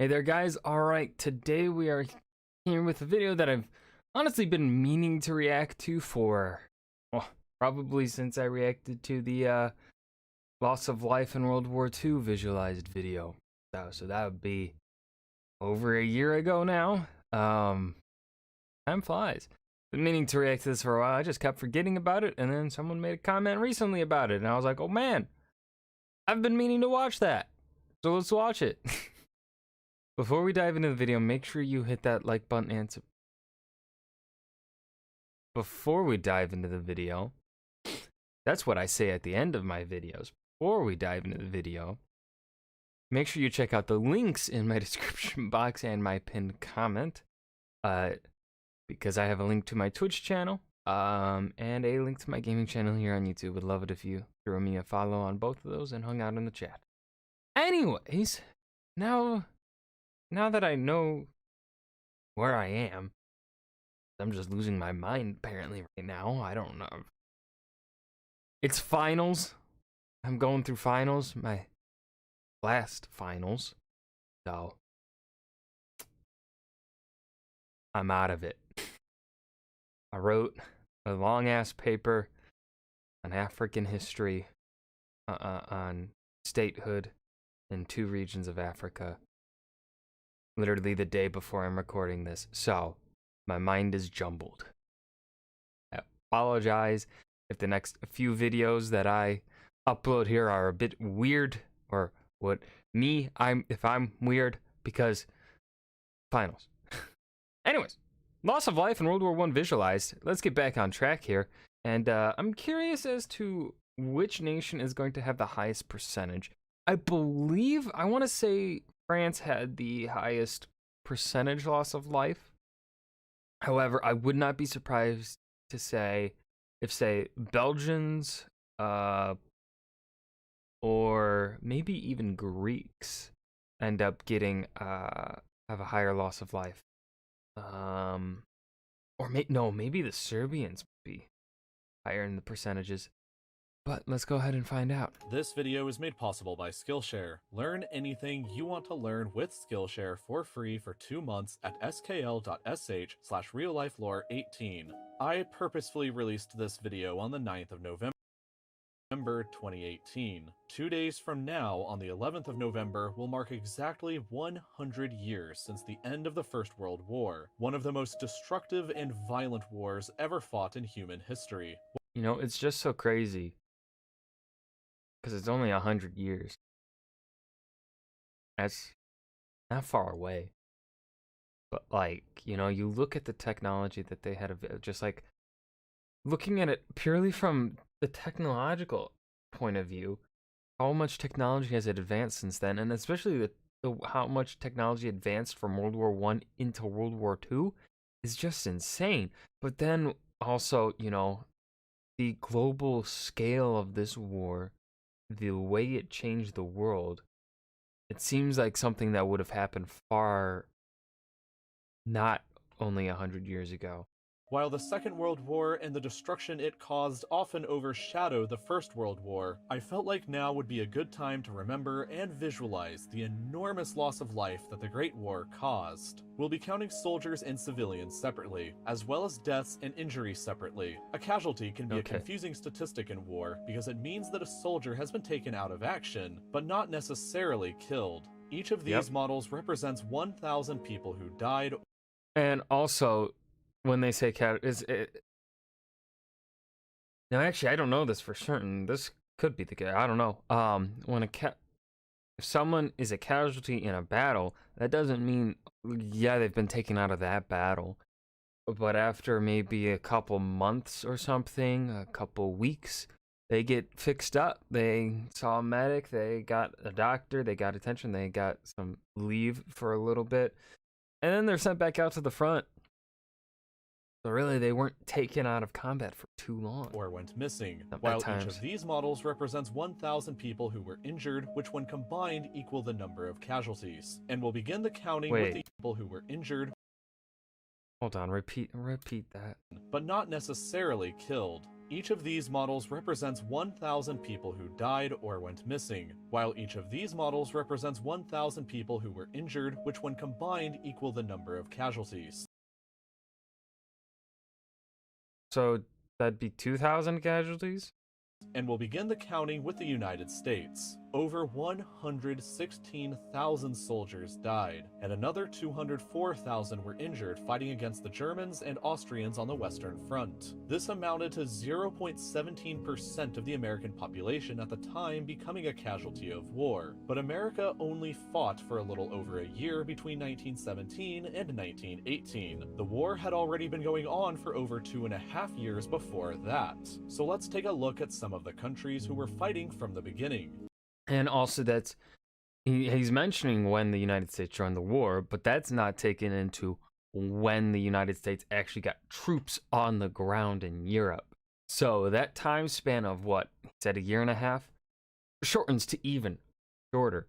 Hey there guys, alright, today we are here with a video that I've honestly been meaning to react to for, well, probably since I reacted to the loss of life in World War II visualized video. So that would be over a year ago now. Time flies. Been meaning to react to this for a while. I just kept forgetting about it, and then someone made a comment recently about it, and I was like, oh man, I've been meaning to watch that. So let's watch it. Before we dive into the video, make sure you hit that like button and before we dive into the video, that's what I say at the end of my videos. Before we dive into the video, make sure you check out the links in my description box and my pinned comment, because I have a link to my Twitch channel, and a link to my gaming channel here on YouTube. Would love it if you throw me a follow on both of those and hung out in the chat. Anyways, now that I know where I am, I'm just losing my mind apparently right now. I don't know. It's finals. I'm going through finals, my last finals. So I'm out of it. I wrote a long ass paper on African history, on statehood in 2 regions of Africa. Literally the day before I'm recording this, so my mind is jumbled. I apologize if the next few videos that I upload here are a bit weird, or if I'm weird, because finals. Anyways, loss of life in World War I visualized. Let's get back on track here, and I'm curious as to which nation is going to have the highest percentage. I want to say France had the highest percentage loss of life. However, I would not be surprised to say if, say, Belgians or maybe even Greeks end up getting have a higher loss of life. Or maybe the Serbians would be higher in the percentages. But let's go ahead and find out. This video is made possible by Skillshare. Learn anything you want to learn with Skillshare for free for 2 months at skl.sh/RealLifeLore18. I purposefully released this video on the 9th of November 2018. 2 days from now, on the 11th of November, will mark exactly 100 years since the end of the First World War, one of the most destructive and violent wars ever fought in human history. You know, it's just so crazy, because it's only 100 years. That's not far away. But, like, you know, you look at the technology that they had, just like looking at it purely from the technological point of view, how much technology has it advanced since then, and especially how much technology advanced from World War I into World War II is just insane. But then also, you know, the global scale of this war, the way it changed the world, it seems like something that would have happened not only 100 years ago. While the Second World War and the destruction it caused often overshadow the First World War, I felt like now would be a good time to remember and visualize the enormous loss of life that the Great War caused. We'll be counting soldiers and civilians separately, as well as deaths and injuries separately. A casualty can be a confusing statistic in war because it means that a soldier has been taken out of action, but not necessarily killed. Each of these models represents 1,000 people who died. And also, when they say now actually I don't know this for certain. This could be the case. I don't know. When if someone is a casualty in a battle, that doesn't mean they've been taken out of that battle. But after maybe a couple months or something, a couple weeks, they get fixed up. They saw a medic, they got a doctor, they got attention, they got some leave for a little bit, and then they're sent back out to the front. So really, they weren't taken out of combat for too long. Or went missing, while each of these models represents 1,000 people who were injured, which when combined equal the number of casualties. And we'll begin the counting with the people who were injured. Hold on, repeat that. But not necessarily killed. Each of these models represents 1,000 people who died or went missing, while each of these models represents 1,000 people who were injured, which when combined equal the number of casualties. So that'd be 2,000 casualties? And we'll begin the counting with the United States. Over 116,000 soldiers died, and another 204,000 were injured fighting against the Germans and Austrians on the Western Front. This amounted to 0.17% of the American population at the time becoming a casualty of war. But America only fought for a little over a year between 1917 and 1918. The war had already been going on for over 2.5 years before that. So let's take a look at some of the countries who were fighting from the beginning. And also, he's mentioning when the United States joined the war, but that's not taken into when the United States actually got troops on the ground in Europe. So that time span of what he said, a year and a half, shortens to even shorter.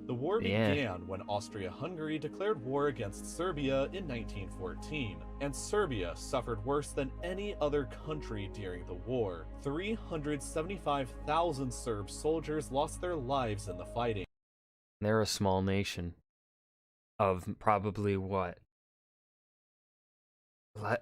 The war began when Austria-Hungary declared war against Serbia in 1914, and Serbia suffered worse than any other country during the war. 375,000 Serb soldiers lost their lives in the fighting. They're a small nation of probably what?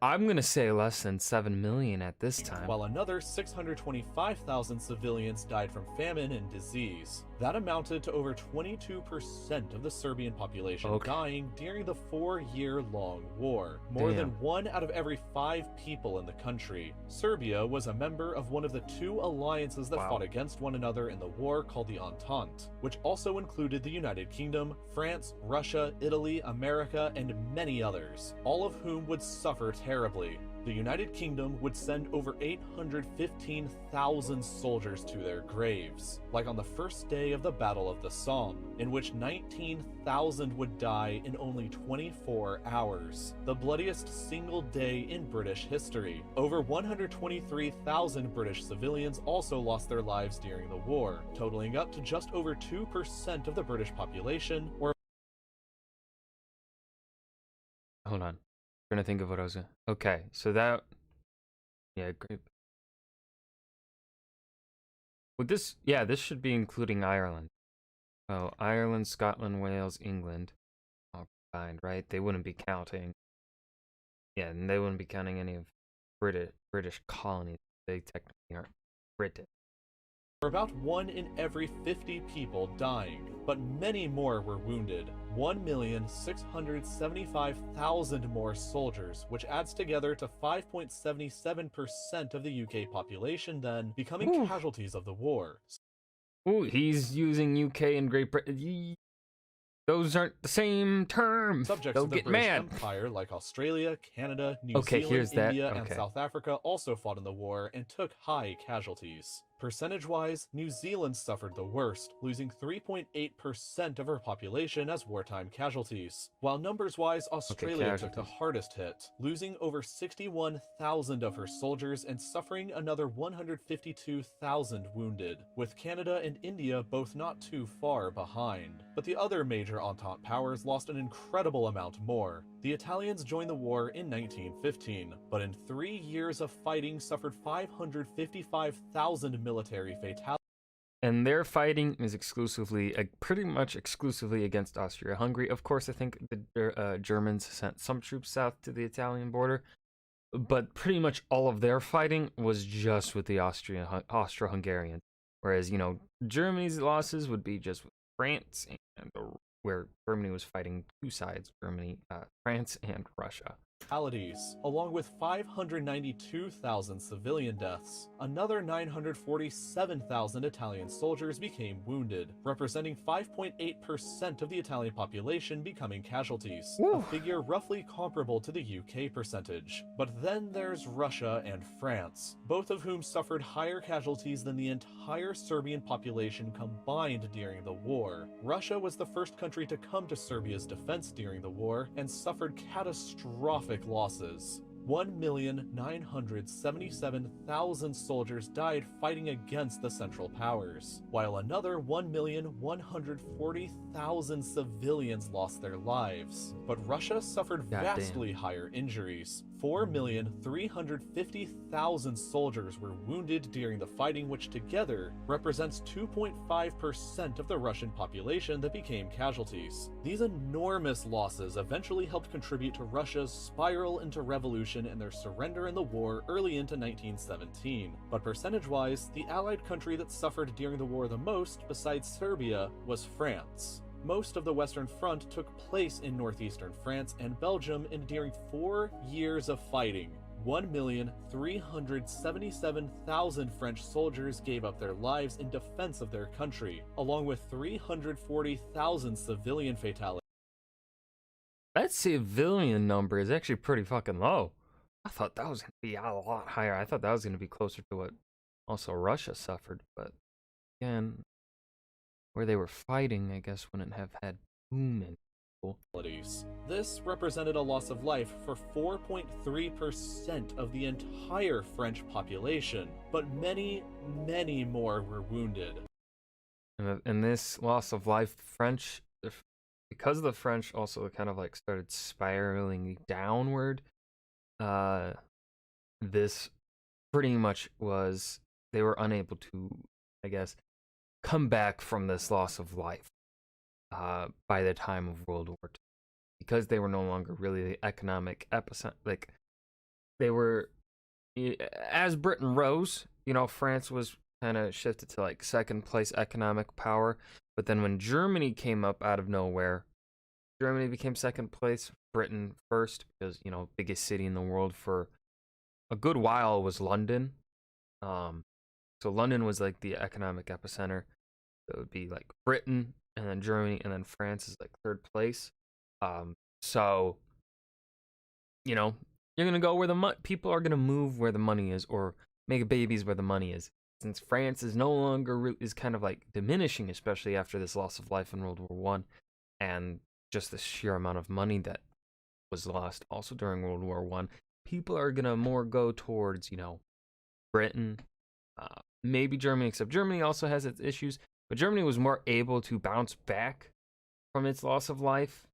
I'm going to say less than 7 million at this time. While another 625,000 civilians died from famine and disease. That amounted to over 22% of the Serbian population dying during the 4-year-long war. More than 1 out of every 5 people in the country. Serbia was a member of one of the 2 alliances that fought against one another in the war called the Entente, which also included the United Kingdom, France, Russia, Italy, America, and many others, all of whom would suffer terribly. The United Kingdom would send over 815,000 soldiers to their graves, like on the first day of the Battle of the Somme, in which 19,000 would die in only 24 hours, the bloodiest single day in British history. Over 123,000 British civilians also lost their lives during the war, totaling up to just over 2% of the British population, or... Hold on. Trying to think of what I was gonna... Okay, so that... Yeah, great. Would this... Yeah, this should be including Ireland. Oh, Ireland, Scotland, Wales, England. All combined, right? They wouldn't be counting... Yeah, and they wouldn't be counting any of British colonies. They technically aren't British. About 1 in every 50 people dying, but many more were wounded. 1,675,000 more soldiers, which adds together to 5.77% of the UK population then, becoming casualties of the war. Ooh, he's using UK and Great Britain. Those aren't the same term. Subjects They'll of the get British mad. Empire like Australia, Canada, New Zealand, India, and South Africa also fought in the war and took high casualties. Percentage-wise, New Zealand suffered the worst, losing 3.8% of her population as wartime casualties, while numbers-wise, Australia took the hardest hit, losing over 61,000 of her soldiers and suffering another 152,000 wounded, with Canada and India both not too far behind. But the other major Entente powers lost an incredible amount more. The Italians joined the war in 1915, but in 3 years of fighting suffered 555,000 military fatalities. And their fighting is exclusively, pretty much exclusively against Austria-Hungary. Of course, I think the Germans sent some troops south to the Italian border, but pretty much all of their fighting was just with the Austro-Hungarians. Whereas, you know, Germany's losses would be just with France, and where Germany was fighting 2 sides, France and Russia. Along with 592,000 civilian deaths. Another 947,000 Italian soldiers became wounded, representing 5.8% of the Italian population becoming casualties, a figure roughly comparable to the UK percentage. But then there's Russia and France, both of whom suffered higher casualties than the entire Serbian population combined during the war. Russia was the first country to come to Serbia's defense during the war and suffered catastrophic losses. 1,977,000 soldiers died fighting against the Central Powers, while another 1,140,000 civilians lost their lives. But Russia suffered Goddamn. vastly higher injuries. 4,350,000 soldiers were wounded during the fighting, which together represents 2.5% of the Russian population that became casualties. These enormous losses eventually helped contribute to Russia's spiral into revolution and their surrender in the war early into 1917. But percentage-wise, the Allied country that suffered during the war the most, besides Serbia, was France. Most of the Western Front took place in northeastern France and Belgium, and during 4 years of fighting, 1,377,000 French soldiers gave up their lives in defense of their country, along with 340,000 civilian fatalities. That civilian number is actually pretty fucking low. I thought that was going to be a lot higher. I thought that was going to be closer to what also Russia suffered. But again, where they were fighting, I guess, wouldn't have had too many people. This represented a loss of life for 4.3% of the entire French population, but many, many more were wounded. And this loss of life, because the French also kind of like started spiraling downward, this pretty much was, they were unable to, I guess, come back from this loss of life by the time of World War II, because they were no longer really the economic epicenter. Like, they were, as Britain rose, you know, France was kind of shifted to like second place economic power. But then when Germany came up out of nowhere, Germany became second place, Britain first, because, you know, biggest city in the world for a good while was London. So London was like the economic epicenter. So it would be like Britain, and then Germany, and then France is like third place. So, you know, you're gonna go where the people are gonna move where the money is, or make babies where the money is. Since France is no longer is kind of like diminishing, especially after this loss of life in World War One, and just the sheer amount of money that was lost also during World War One, people are gonna more go towards, you know, Britain, maybe Germany, except Germany also has its issues, but Germany was more able to bounce back from its loss of life.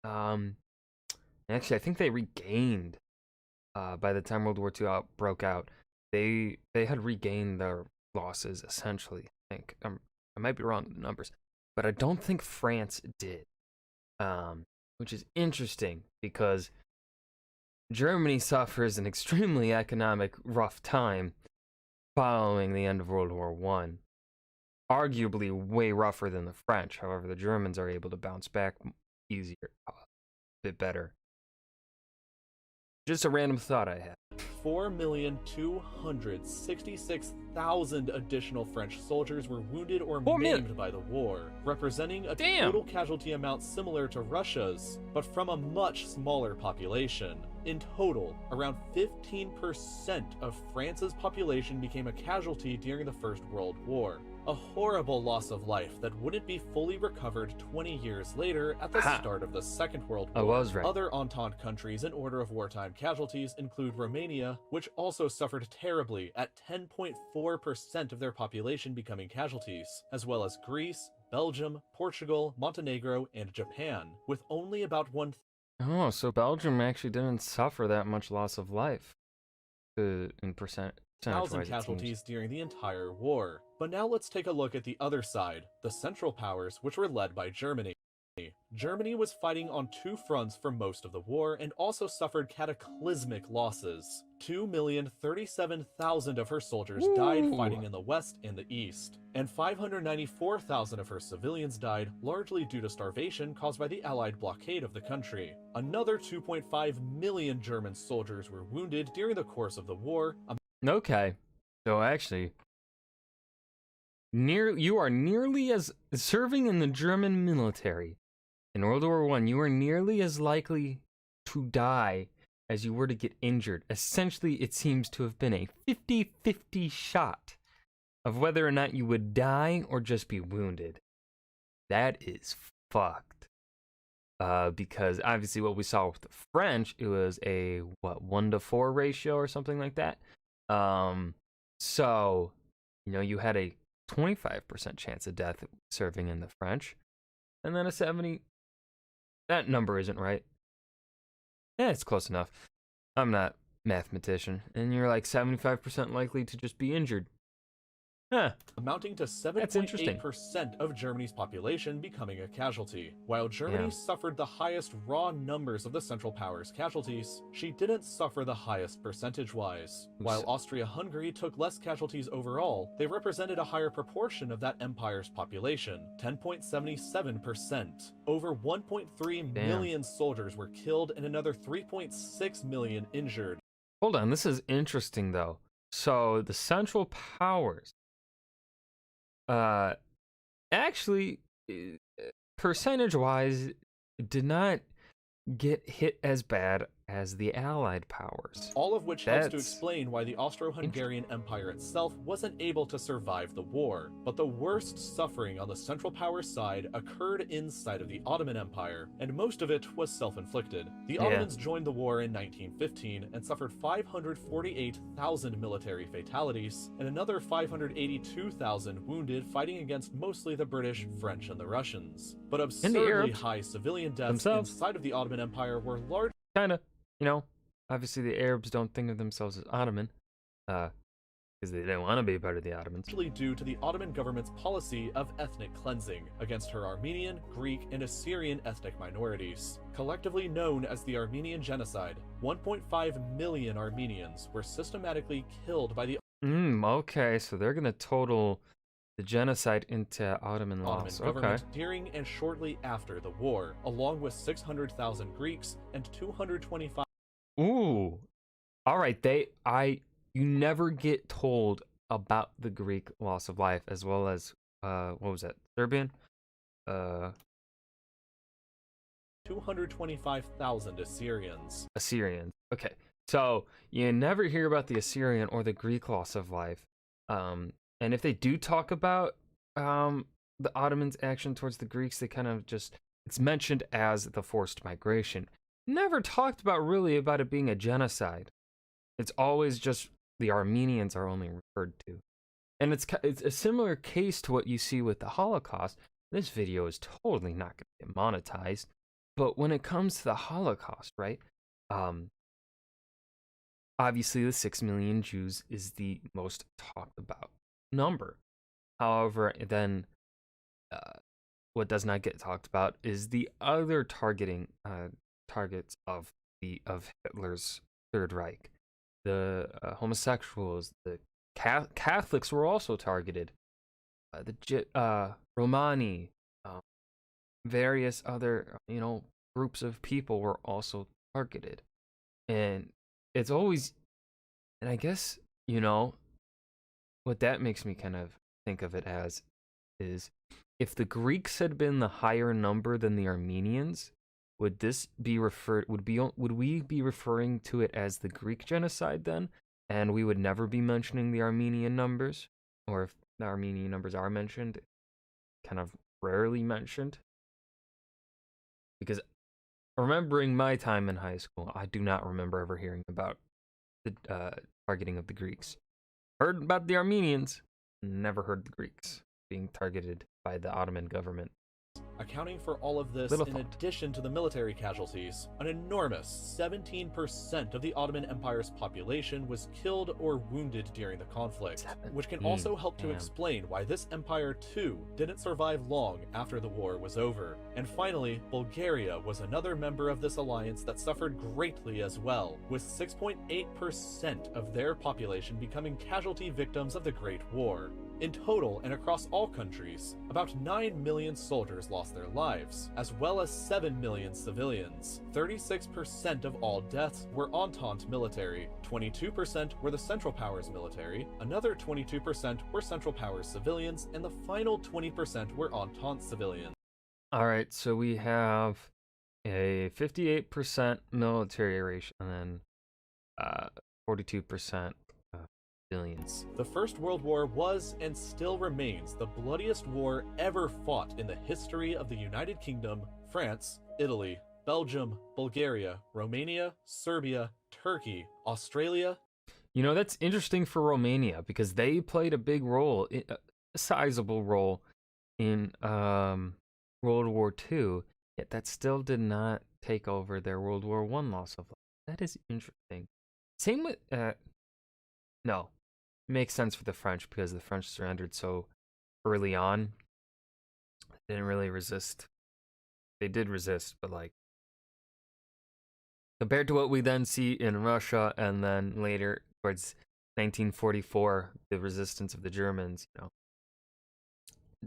Actually, I think they regained by the time World War II broke out. They had regained their losses essentially. I think I might be wrong with the numbers, but I don't think France did. Which is interesting because Germany suffers an extremely economic rough time following the end of World War One. Arguably way rougher than the French. However, the Germans are able to bounce back easier, a bit better. Just a random thought I had. 4,266,000 additional French soldiers were wounded or maimed by the war, representing a total casualty amount similar to Russia's, but from a much smaller population. In total, around 15% of France's population became a casualty during the First World War. A horrible loss of life that wouldn't be fully recovered 20 years later at the start of the Second World War. I was right. Other Entente countries in order of wartime casualties include Romania, which also suffered terribly at 10.4% of their population becoming casualties, as well as Greece, Belgium, Portugal, Montenegro, and Japan, with only about 1. Oh, so Belgium actually didn't suffer that much loss of life in percentage. 1,000 casualties during the entire war. But now let's take a look at the other side, the Central Powers, which were led by Germany. Germany was fighting on two fronts for most of the war and also suffered cataclysmic losses. 2,037,000 of her soldiers died fighting in the west and the east, and 594,000 of her civilians died largely due to starvation caused by the Allied blockade of the country. Another 2.5 million German soldiers were wounded during the course of the war. Okay, so actually, you are nearly as serving in the German military in World War I. You are nearly as likely to die as you were to get injured. Essentially, it seems to have been a 50-50 shot of whether or not you would die or just be wounded. That is fucked. because obviously what we saw with the French, it was a what 1-to-4 ratio or something like that. So you had a 25% chance of death serving in the French, and then a 70. That number isn't right. Yeah, it's close enough. I'm not mathematician, and you're like 75% likely to just be injured. Huh. Amounting to That's interesting. 7.8% of Germany's population becoming a casualty. While Germany Yeah. suffered the highest raw numbers of the Central Powers casualties, she didn't suffer the highest percentage-wise. While Austria-Hungary took less casualties overall, they represented a higher proportion of that empire's population, 10.77%. Over 1.3 million soldiers were killed and another 3.6 million injured. Hold on, this is interesting though. So the Central Powers, actually, percentage-wise, did not get hit as bad as the Allied powers. All of which helps to explain why the Austro-Hungarian Empire itself wasn't able to survive the war. But the worst suffering on the Central Powers side occurred inside of the Ottoman Empire, and most of it was self-inflicted. The Ottomans joined the war in 1915 and suffered 548,000 military fatalities, and another 582,000 wounded fighting against mostly the British, French, and the Russians. But absurdly high civilian deaths inside of the Ottoman Empire were large. Kinda. Obviously the Arabs don't think of themselves as Ottoman, because they didn't want to be part of the Ottomans. Due to the Ottoman government's policy of ethnic cleansing against her Armenian, Greek, and Assyrian ethnic minorities. Collectively known as the Armenian Genocide, 1.5 million Armenians were systematically killed by the Okay, so they're gonna total the genocide into Ottoman loss. government during and shortly after the war, along with 600,000 Greeks and 225. Ooh. All right, you never get told about the Greek loss of life, as well as what was that? Serbian? 225,000 Assyrians. Assyrians. Okay. So you never hear about the Assyrian or the Greek loss of life. And if they do talk about the Ottomans' action towards the Greeks, they kind of it's mentioned as the forced migration. Never talked about it being a genocide. It's always just the Armenians are only referred to. And it's a similar case to what you see with the Holocaust. This video is totally not going to get monetized. But when it comes to the Holocaust, right? Obviously, the 6 million Jews is the most talked about number. However, then what does not get talked about is the other targets of Hitler's Third Reich. The homosexuals, the Catholics were also targeted. The Romani, various other groups of people were also targeted, and it's always, and I guess what that makes me kind of think of it as is, if the Greeks had been the higher number than the Armenians, would we be referring to it as the Greek genocide then, and we would never be mentioning the Armenian numbers? Or if the Armenian numbers are mentioned, kind of rarely mentioned? Because remembering my time in high school, I do not remember ever hearing about the targeting of the Greeks. Heard about the Armenians, never heard the Greeks being targeted by the Ottoman government. Accounting for all of this, in addition to the military casualties, an enormous 17% of the Ottoman Empire's population was killed or wounded during the conflict, which can also help to explain why this empire too didn't survive long after the war was over. And finally, Bulgaria was another member of this alliance that suffered greatly as well, with 6.8% of their population becoming casualty victims of the Great War. In total, and across all countries, about 9 million soldiers lost their lives, as well as 7 million civilians. 36% of all deaths were Entente military, 22% were the Central Powers military, another 22% were Central Powers civilians, and the final 20% were Entente civilians. Alright, so we have a 58% military ratio, and then 42% civilians. The First World War was, and still remains, the bloodiest war ever fought in the history of the United Kingdom, France, Italy, Belgium, Bulgaria, Romania, Serbia, Turkey, Australia. You know, that's interesting for Romania because they played a big role, a sizable role in World War II, yet that still did not take over their World War I loss of life. That is interesting. Same with, no, makes sense for the French because the French surrendered so early on. They didn't really resist. They did resist, but like, compared to what we then see in Russia and then later towards 1944, the resistance of the Germans, you know,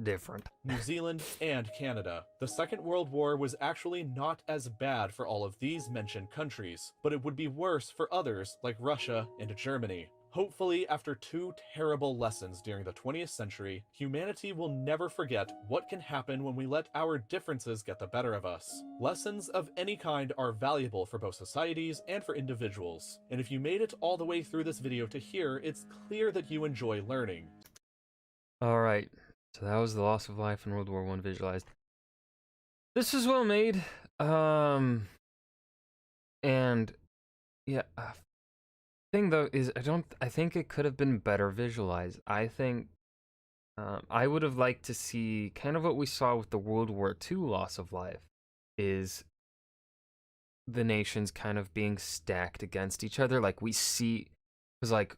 different. New Zealand, and Canada. The Second World War was actually not as bad for all of these mentioned countries, but it would be worse for others like Russia and Germany. Hopefully, after two terrible lessons during the 20th century, humanity will never forget what can happen when we let our differences get the better of us. Lessons of any kind are valuable for both societies and for individuals, and if you made it all the way through this video to here, it's clear that you enjoy learning. Alright, so that was the loss of life in World War I visualized. This is well made, and yeah, thing though is I think it could have been better visualized. I think I would have liked to see kind of what we saw with the World War II loss of life, is the nations kind of being stacked against each other. Like we see, because like,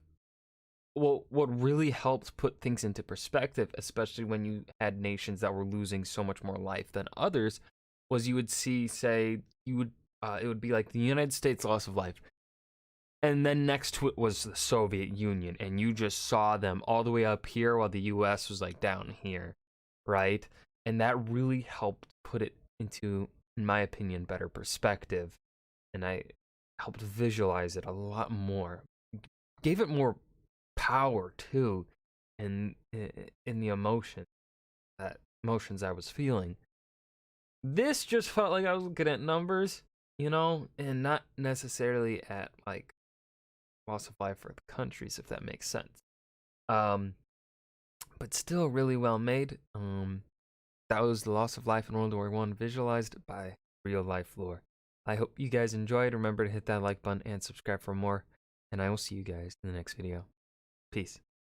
well, what really helped put things into perspective, especially when you had nations that were losing so much more life than others, was you would see, say, it would be like the United States loss of life. And then next to it was the Soviet Union, and you just saw them all the way up here while the US was like down here, right? And that really helped put it into, in my opinion, better perspective. And I helped visualize it a lot more. Gave it more power too, in the emotions I was feeling. This just felt like I was looking at numbers, you know, and not necessarily at like loss of life for the countries, if that makes sense. But still really well made. That was the loss of life in World War I, visualized by RealLifeLore. I hope you guys enjoyed. Remember to hit that like button and subscribe for more, and I will see you guys in the next video. Peace.